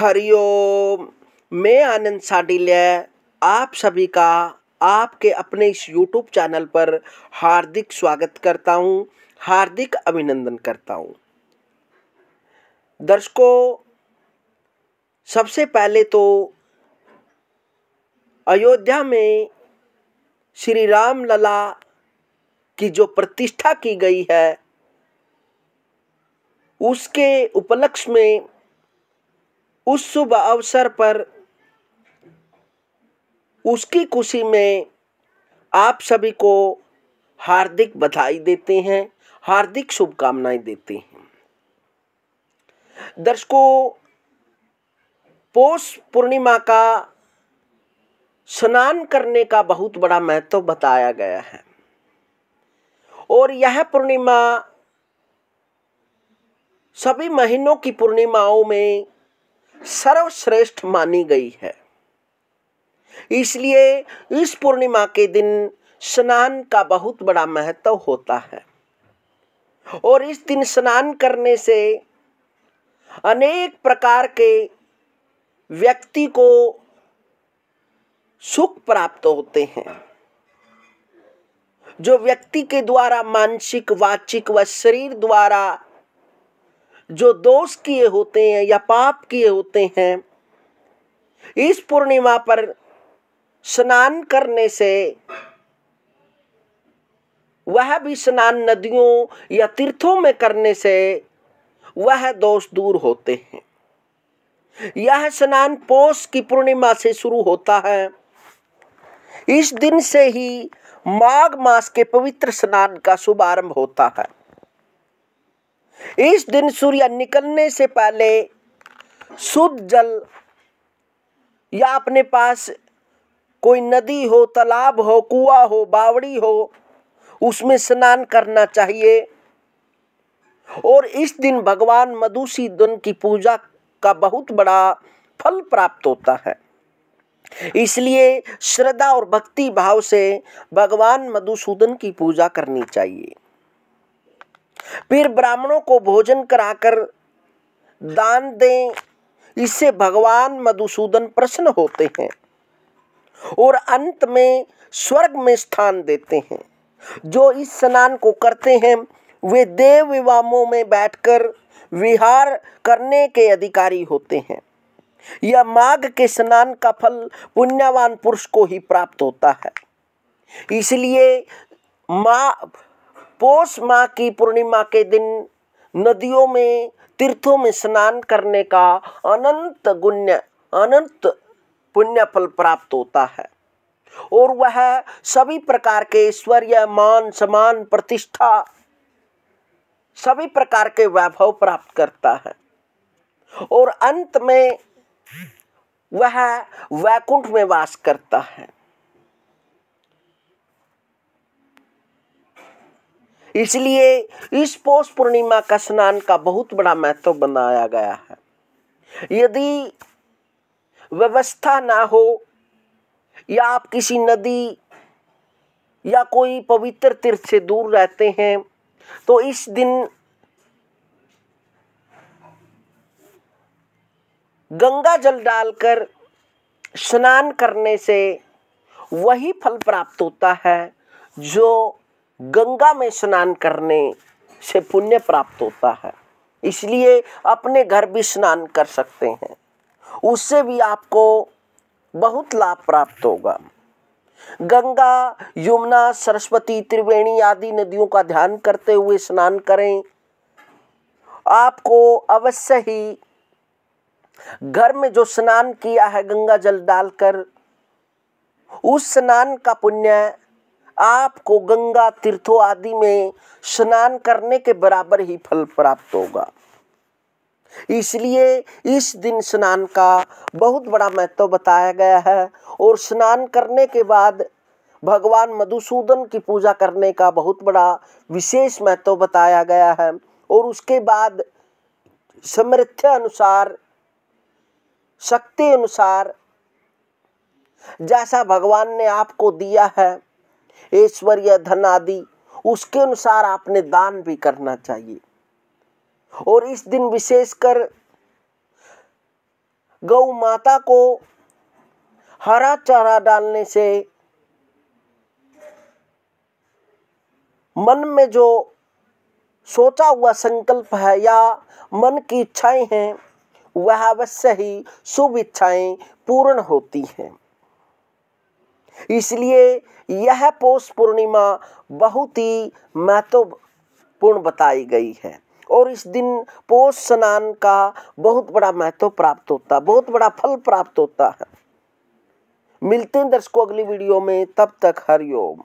हरिओम। मैं आनंद साडिल्या आप सभी का आपके अपने इस यूट्यूब चैनल पर हार्दिक स्वागत करता हूं, हार्दिक अभिनंदन करता हूं। दर्शकों, सबसे पहले तो अयोध्या में श्री राम लला की जो प्रतिष्ठा की गई है, उसके उपलक्ष्य में उस शुभ अवसर पर उसकी खुशी में आप सभी को हार्दिक बधाई देते हैं, हार्दिक शुभकामनाएं देते हैं। दर्शकों, पौष पूर्णिमा का स्नान करने का बहुत बड़ा महत्व बताया गया है और यह पूर्णिमा सभी महीनों की पूर्णिमाओं में सर्वश्रेष्ठ मानी गई है। इसलिए इस पूर्णिमा के दिन स्नान का बहुत बड़ा महत्व होता है और इस दिन स्नान करने से अनेक प्रकार के व्यक्ति को सुख प्राप्त होते हैं। जो व्यक्ति के द्वारा मानसिक, वाचिक व शरीर द्वारा जो दोष किए होते हैं या पाप किए होते हैं, इस पूर्णिमा पर स्नान करने से वह भी स्नान नदियों या तीर्थों में करने से वह दोष दूर होते हैं। यह स्नान पौष की पूर्णिमा से शुरू होता है। इस दिन से ही माघ मास के पवित्र स्नान का शुभारंभ होता है। इस दिन सूर्य निकलने से पहले शुद्ध जल या अपने पास कोई नदी हो, तालाब हो, कुआं हो, बावड़ी हो, उसमें स्नान करना चाहिए और इस दिन भगवान मधुसूदन की पूजा का बहुत बड़ा फल प्राप्त होता है। इसलिए श्रद्धा और भक्ति भाव से भगवान मधुसूदन की पूजा करनी चाहिए। फिर ब्राह्मणों को भोजन कराकर दान दें, इससे भगवान मधुसूदन प्रसन्न होते हैं और अंत में स्वर्ग में स्थान देते हैं। जो इस स्नान को करते हैं वे देव विवामों में बैठकर विहार करने के अधिकारी होते हैं। यह माघ के स्नान का फल पुण्यवान पुरुष को ही प्राप्त होता है। इसलिए पौष माह की पूर्णिमा के दिन नदियों में, तीर्थों में स्नान करने का अनंत पुण्य फल प्राप्त होता है और वह सभी प्रकार के ऐश्वर्य, मान, सम्मान, प्रतिष्ठा, सभी प्रकार के वैभव प्राप्त करता है और अंत में वह वैकुंठ में वास करता है। इसलिए इस पौष पूर्णिमा का स्नान का बहुत बड़ा महत्व बनाया गया है। यदि व्यवस्था ना हो या आप किसी नदी या कोई पवित्र तीर्थ से दूर रहते हैं तो इस दिन गंगा जल डालकर स्नान करने से वही फल प्राप्त होता है जो गंगा में स्नान करने से पुण्य प्राप्त होता है। इसलिए अपने घर भी स्नान कर सकते हैं, उससे भी आपको बहुत लाभ प्राप्त होगा। गंगा, यमुना, सरस्वती, त्रिवेणी आदि नदियों का ध्यान करते हुए स्नान करें। आपको अवश्य ही घर में जो स्नान किया है गंगा जल डालकर, उस स्नान का पुण्य आपको गंगा तीर्थों आदि में स्नान करने के बराबर ही फल प्राप्त होगा। इसलिए इस दिन स्नान का बहुत बड़ा महत्व बताया गया है और स्नान करने के बाद भगवान मधुसूदन की पूजा करने का बहुत बड़ा विशेष महत्व बताया गया है और उसके बाद सामर्थ्य अनुसार, शक्ति अनुसार, जैसा भगवान ने आपको दिया है ऐश्वर्य, धन आदि, उसके अनुसार आपने दान भी करना चाहिए। और इस दिन विशेषकर गौ माता को हरा चारा डालने से मन में जो सोचा हुआ संकल्प है या मन की इच्छाएं हैं वह अवश्य ही शुभ इच्छाएं पूर्ण होती हैं। इसलिए यह पौष पूर्णिमा बहुत ही महत्वपूर्ण बताई गई है और इस दिन पौष स्नान का बहुत बड़ा महत्व प्राप्त होता है, बहुत बड़ा फल प्राप्त होता है। मिलते हैं दर्शकों अगली वीडियो में, तब तक हरिओम।